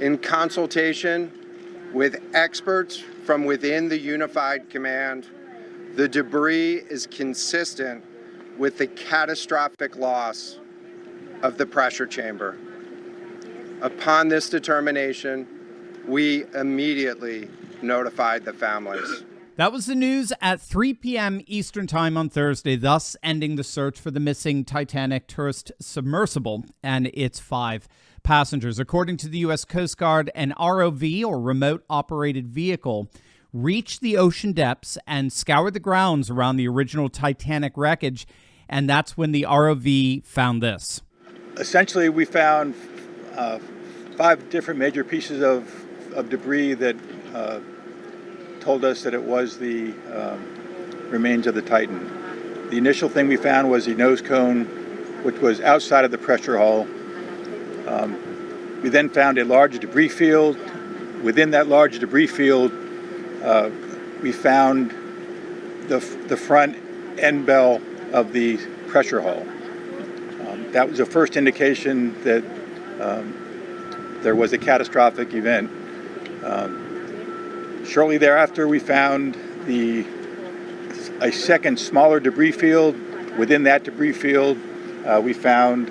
In consultation with experts from within the Unified Command, the debris is consistent with the catastrophic loss of the pressure chamber. Upon this determination, we immediately notified the families. That was the news at 3 p.m. Eastern Time on Thursday, thus ending the search for the missing Titanic tourist submersible and its 5 passengers. According to the U.S. Coast Guard, an ROV, or remote operated vehicle, reached the ocean depths and scoured the grounds around the original Titanic wreckage, and that's when the ROV found this. Essentially, we found 5 different major pieces of debris that told us that it was the remains of the Titan. The initial thing we found was the nose cone, which was outside of the pressure hull. We then found a large debris field. Within that large debris field, we found the front end bell of the pressure hull. That was the first indication that there was a catastrophic event. Shortly thereafter, we found a second smaller debris field. Within that debris field, we found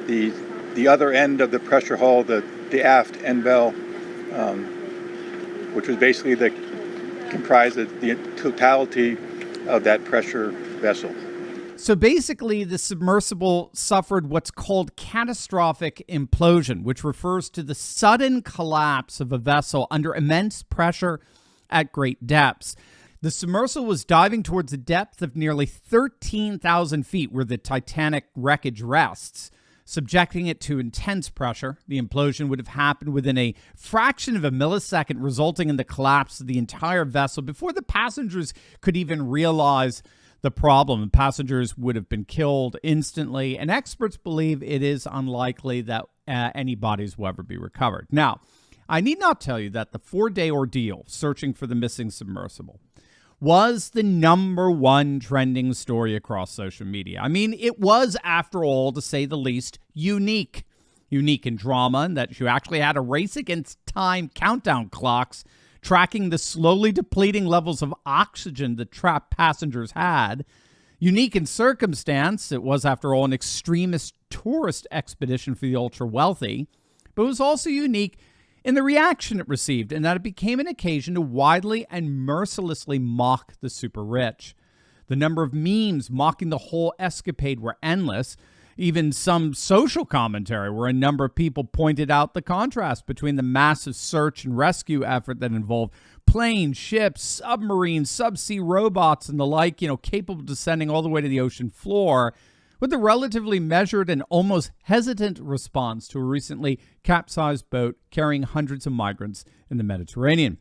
the other end of the pressure hull, the aft end bell, which was basically comprised of the totality of that pressure vessel. So basically, the submersible suffered what's called catastrophic implosion, which refers to the sudden collapse of a vessel under immense pressure at great depths. The submersible was diving towards a depth of nearly 13,000 feet where the Titanic wreckage rests, subjecting it to intense pressure. The implosion would have happened within a fraction of a millisecond, resulting in the collapse of the entire vessel before the passengers could even realize the problem. Passengers would have been killed instantly, and experts believe it is unlikely that any bodies will ever be recovered. Now, I need not tell you that the 4-day ordeal searching for the missing submersible was the #1 trending story across social media. I mean, it was, after all, to say the least, unique. Unique in drama, in that you actually had a race against time countdown clocks tracking the slowly depleting levels of oxygen the trapped passengers had. Unique in circumstance, it was, after all, an extremist tourist expedition for the ultra-wealthy, but it was also unique in the reaction it received, and that it became an occasion to widely and mercilessly mock the super-rich. The number of memes mocking the whole escapade were endless. Even some social commentary where a number of people pointed out the contrast between the massive search and rescue effort that involved planes, ships, submarines, subsea robots, and the like, capable of descending all the way to the ocean floor, with the relatively measured and almost hesitant response to a recently capsized boat carrying hundreds of migrants in the Mediterranean.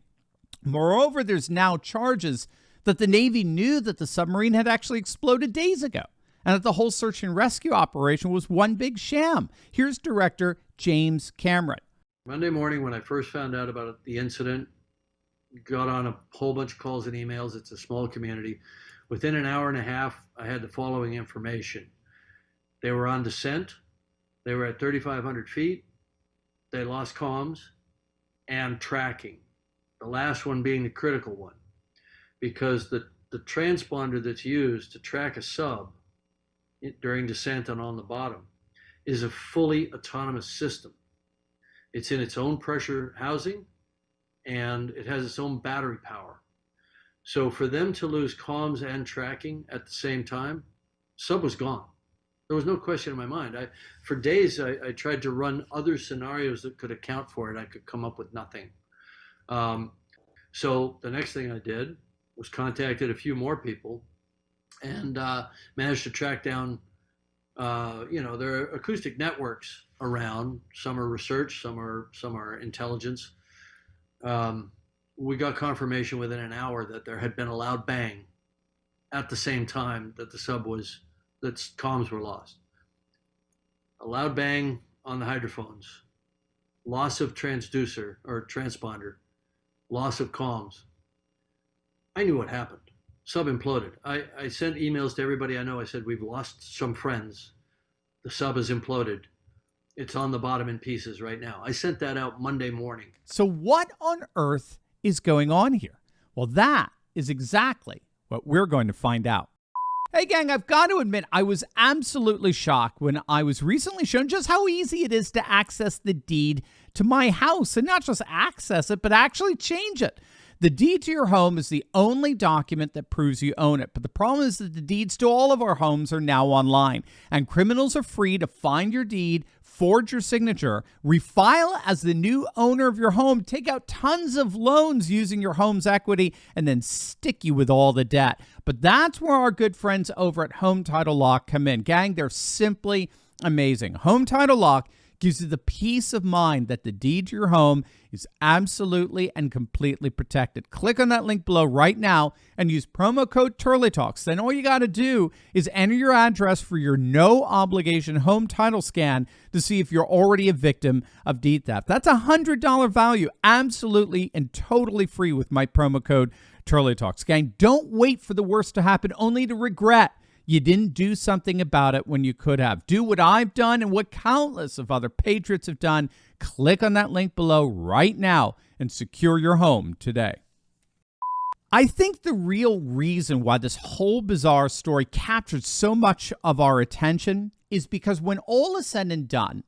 Moreover, there's now charges that the Navy knew that the submarine had actually exploded days ago, and that the whole search and rescue operation was one big sham. Here's director James Cameron. Monday morning, when I first found out about the incident, got on a whole bunch of calls and emails. It's a small community. Within an hour and a half, I had the following information. They were on descent. They were at 3,500 feet. They lost comms and tracking. The last one being the critical one, because the transponder that's used to track a sub during descent and on the bottom is a fully autonomous system. It's in its own pressure housing, and it has its own battery power. So for them to lose comms and tracking at the same time, sub was gone. There was no question in my mind. For days, I tried to run other scenarios that could account for it. I could come up with nothing. So the next thing I did was contacted a few more people and managed to track down, there are acoustic networks around. Some are research, some are intelligence. We got confirmation within an hour that there had been a loud bang at the same time that that comms were lost. A loud bang on the hydrophones, loss of transducer or transponder, loss of comms. I knew what happened. Sub imploded. I sent emails to everybody I know. I said, we've lost some friends. The sub has imploded. It's on the bottom in pieces right now. I sent that out Monday morning. So what on earth is going on here? Well, that is exactly what we're going to find out. Hey gang, I've got to admit, I was absolutely shocked when I was recently shown just how easy it is to access the deed to my house, and not just access it, but actually change it. The deed to your home is the only document that proves you own it, but the problem is that the deeds to all of our homes are now online, and criminals are free to find your deed, forge your signature, refile as the new owner of your home, take out tons of loans using your home's equity, and then stick you with all the debt. But that's where our good friends over at Home Title Lock come in. Gang, they're simply amazing. Home Title Lock gives you the peace of mind that the deed to your home is absolutely and completely protected. Click on that link below right now and use promo code TurleyTalks. Then all you got to do is enter your address for your no-obligation home title scan to see if you're already a victim of deed theft. That's a $100 value, absolutely and totally free with my promo code TurleyTalks. Gang, don't wait for the worst to happen only to regret you didn't do something about it when you could have. Do what I've done and what countless of other patriots have done. Click on that link below right now and secure your home today. I think the real reason why this whole bizarre story captured so much of our attention is because when all is said and done,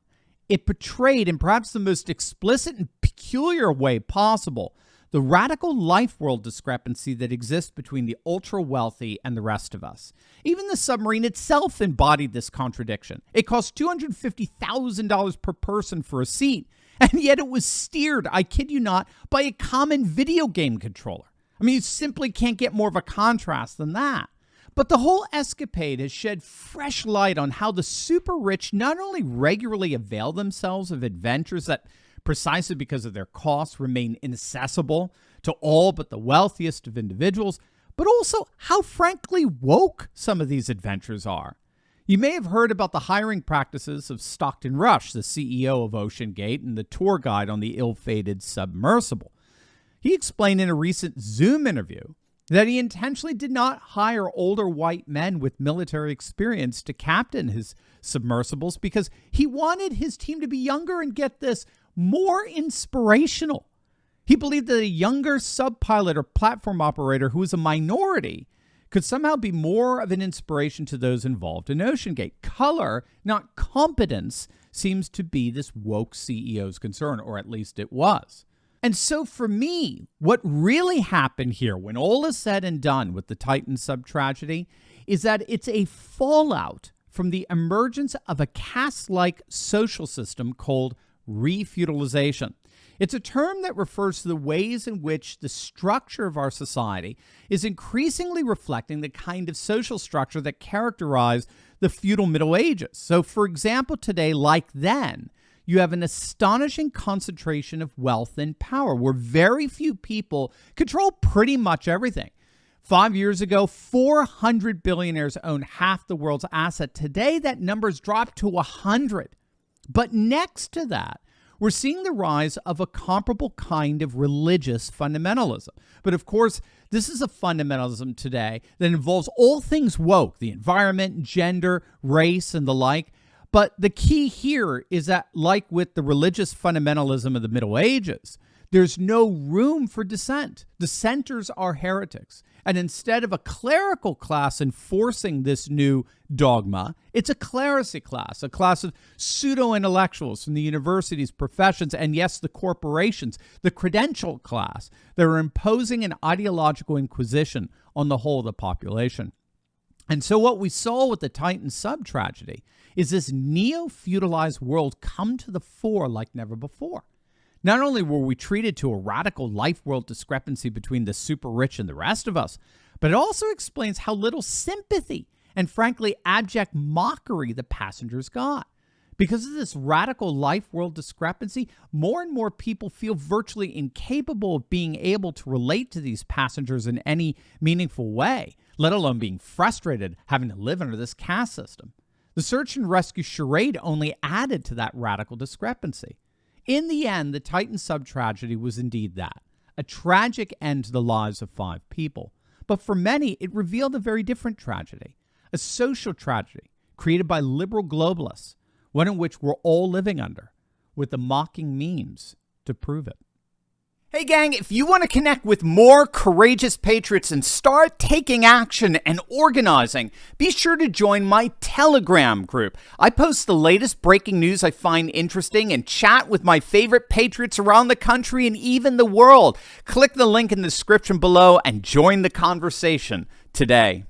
it portrayed in perhaps the most explicit and peculiar way possible the radical life world discrepancy that exists between the ultra-wealthy and the rest of us. Even the submarine itself embodied this contradiction. It cost $250,000 per person for a seat, and yet it was steered, I kid you not, by a common video game controller. I mean, you simply can't get more of a contrast than that. But the whole escapade has shed fresh light on how the super rich not only regularly avail themselves of adventures that, precisely because of their costs, remain inaccessible to all but the wealthiest of individuals, but also how frankly woke some of these adventures are. You may have heard about the hiring practices of Stockton Rush, the CEO of OceanGate and the tour guide on the ill-fated submersible. He explained in a recent Zoom interview that he intentionally did not hire older white men with military experience to captain his submersibles because he wanted his team to be younger and, get this, more inspirational. He believed that a younger sub-pilot or platform operator who was a minority could somehow be more of an inspiration to those involved in OceanGate. Color, not competence, seems to be this woke CEO's concern, or at least it was. And so for me, what really happened here when all is said and done with the Titan sub tragedy is that it's a fallout from the emergence of a caste-like social system called refeudalization. It's a term that refers to the ways in which the structure of our society is increasingly reflecting the kind of social structure that characterized the feudal Middle Ages. So, for example, today, like then, you have an astonishing concentration of wealth and power where very few people control pretty much everything. 5 years ago, 400 billionaires owned half the world's asset. Today, that number's dropped to 100. But next to that, we're seeing the rise of a comparable kind of religious fundamentalism. But of course, this is a fundamentalism today that involves all things woke, the environment, gender, race, and the like. But the key here is that, like with the religious fundamentalism of the Middle Ages, there's no room for dissent. Dissenters are heretics. And instead of a clerical class enforcing this new dogma, it's a clerisy class, a class of pseudo-intellectuals from the universities, professions, and yes, the corporations, the credential class that are imposing an ideological inquisition on the whole of the population. And so what we saw with the Titan sub-tragedy is this neo-feudalized world come to the fore like never before. Not only were we treated to a radical life-world discrepancy between the super rich and the rest of us, but it also explains how little sympathy and, frankly, abject mockery the passengers got. Because of this radical life-world discrepancy, more and more people feel virtually incapable of being able to relate to these passengers in any meaningful way, let alone being frustrated having to live under this caste system. The search and rescue charade only added to that radical discrepancy. In the end, the Titan sub-tragedy was indeed that, a tragic end to the lives of 5 people. But for many, it revealed a very different tragedy, a social tragedy created by liberal globalists, one in which we're all living under, with the mocking memes to prove it. Hey gang, if you want to connect with more courageous patriots and start taking action and organizing, be sure to join my Telegram group. I post the latest breaking news I find interesting and chat with my favorite patriots around the country and even the world. Click the link in the description below and join the conversation today.